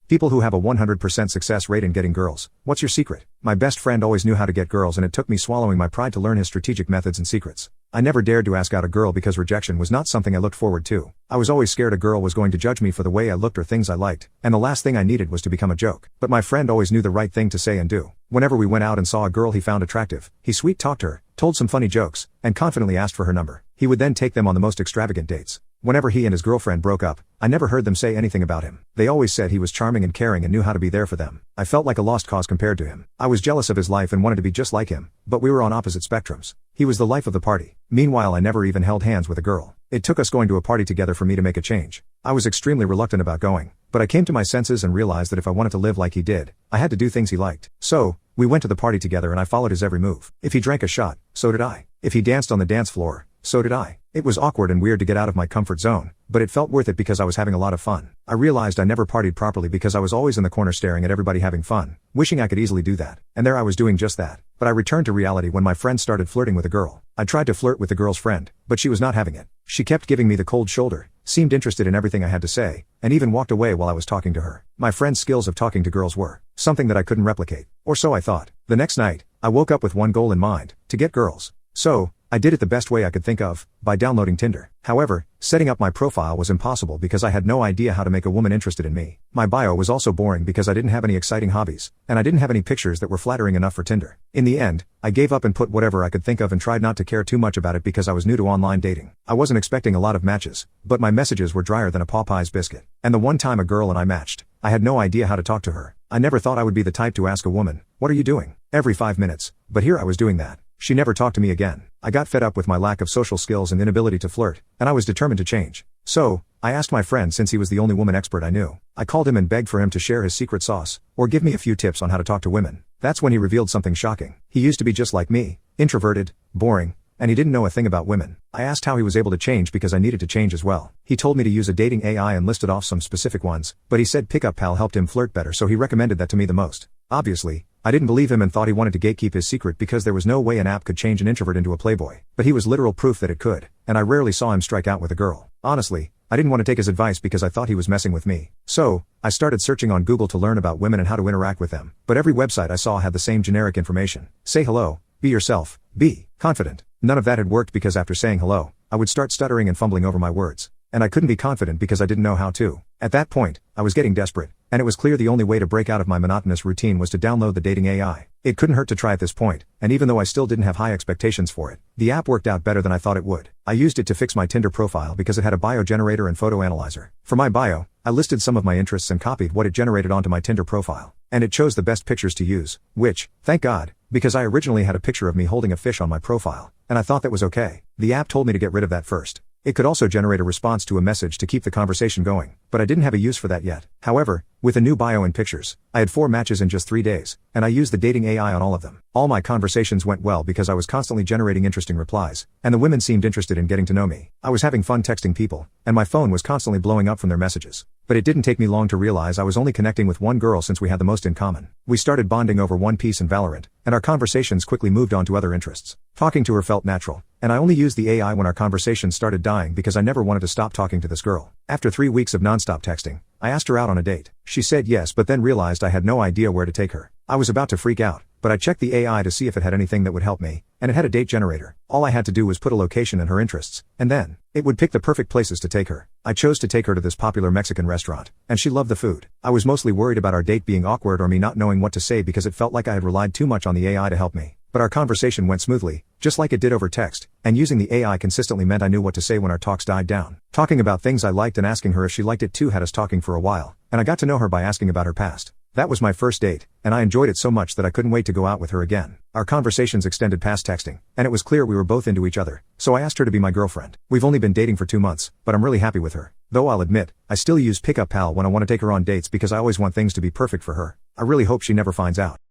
People who have a 100% success rate in getting girls. What's your secret? My best friend always knew how to get girls, and it took me swallowing my pride to learn his strategic methods and secrets. I never dared to ask out a girl because rejection was not something I looked forward to. I was always scared a girl was going to judge me for the way I looked or things I liked, and the last thing I needed was to become a joke. But my friend always knew the right thing to say and do. Whenever we went out and saw a girl he found attractive, he sweet-talked her, told some funny jokes, and confidently asked for her number. He would then take them on the most extravagant dates. Whenever he and his girlfriend broke up, I never heard them say anything about him. They always said he was charming and caring and knew how to be there for them. I felt like a lost cause compared to him. I was jealous of his life and wanted to be just like him, but we were on opposite spectrums. He was the life of the party. Meanwhile, I never even held hands with a girl. It took us going to a party together for me to make a change. I was extremely reluctant about going, but I came to my senses and realized that if I wanted to live like he did, I had to do things he liked. So, we went to the party together and I followed his every move. If he drank a shot, so did I. If he danced on the dance floor, so did I. It was awkward and weird to get out of my comfort zone, but it felt worth it because I was having a lot of fun. I realized I never partied properly because I was always in the corner staring at everybody having fun, wishing I could easily do that. And there I was doing just that. But I returned to reality when my friend started flirting with a girl. I tried to flirt with the girl's friend, but she was not having it. She kept giving me the cold shoulder, seemed interested in everything I had to say, and even walked away while I was talking to her. My friend's skills of talking to girls were something that I couldn't replicate, or so I thought. The next night, I woke up with one goal in mind: to get girls. So, I did it the best way I could think of, by downloading Tinder. However, setting up my profile was impossible because I had no idea how to make a woman interested in me. My bio was also boring because I didn't have any exciting hobbies, and I didn't have any pictures that were flattering enough for Tinder. In the end, I gave up and put whatever I could think of and tried not to care too much about it because I was new to online dating. I wasn't expecting a lot of matches, but my messages were drier than a Popeye's biscuit. And the one time a girl and I matched, I had no idea how to talk to her. I never thought I would be the type to ask a woman, "What are you doing?" every 5 minutes, but here I was doing that. She never talked to me again. I got fed up with my lack of social skills and inability to flirt, and I was determined to change. So, I asked my friend, since he was the only woman expert I knew. I called him and begged for him to share his secret sauce, or give me a few tips on how to talk to women. That's when he revealed something shocking. He used to be just like me, introverted, boring, and he didn't know a thing about women. I asked how he was able to change because I needed to change as well. He told me to use a dating AI and listed off some specific ones, but he said Pickup Pal helped him flirt better, so he recommended that to me the most. Obviously, I didn't believe him and thought he wanted to gatekeep his secret because there was no way an app could change an introvert into a playboy. But he was literal proof that it could, and I rarely saw him strike out with a girl. Honestly, I didn't want to take his advice because I thought he was messing with me. So, I started searching on Google to learn about women and how to interact with them. But every website I saw had the same generic information. Say hello, be yourself, be confident. None of that had worked because after saying hello, I would start stuttering and fumbling over my words. And I couldn't be confident because I didn't know how to. At that point, I was getting desperate, and it was clear the only way to break out of my monotonous routine was to download the dating AI. It couldn't hurt to try at this point, and even though I still didn't have high expectations for it, the app worked out better than I thought it would. I used it to fix my Tinder profile because it had a bio generator and photo analyzer. For my bio, I listed some of my interests and copied what it generated onto my Tinder profile. And it chose the best pictures to use, which, thank God, because I originally had a picture of me holding a fish on my profile, and I thought that was okay. The app told me to get rid of that first. It could also generate a response to a message to keep the conversation going, but I didn't have a use for that yet. However, with a new bio and pictures, I had 4 matches in just 3 days, and I used the dating AI on all of them. All my conversations went well because I was constantly generating interesting replies, and the women seemed interested in getting to know me. I was having fun texting people, and my phone was constantly blowing up from their messages. But it didn't take me long to realize I was only connecting with one girl since we had the most in common. We started bonding over One Piece and Valorant, and our conversations quickly moved on to other interests. Talking to her felt natural, and I only used the AI when our conversations started dying because I never wanted to stop talking to this girl. After 3 weeks of nonstop texting, I asked her out on a date. She said yes, but then realized I had no idea where to take her. I was about to freak out, but I checked the AI to see if it had anything that would help me, and it had a date generator. All I had to do was put a location and her interests, and then it would pick the perfect places to take her. I chose to take her to this popular Mexican restaurant, and she loved the food. I was mostly worried about our date being awkward or me not knowing what to say because it felt like I had relied too much on the AI to help me. But our conversation went smoothly, just like it did over text, and using the AI consistently meant I knew what to say when our talks died down. Talking about things I liked and asking her if she liked it too had us talking for a while, and I got to know her by asking about her past. That was my first date, and I enjoyed it so much that I couldn't wait to go out with her again. Our conversations extended past texting, and it was clear we were both into each other, so I asked her to be my girlfriend. We've only been dating for 2 months, but I'm really happy with her. Though I'll admit, I still use Pickup Pal when I want to take her on dates because I always want things to be perfect for her. I really hope she never finds out.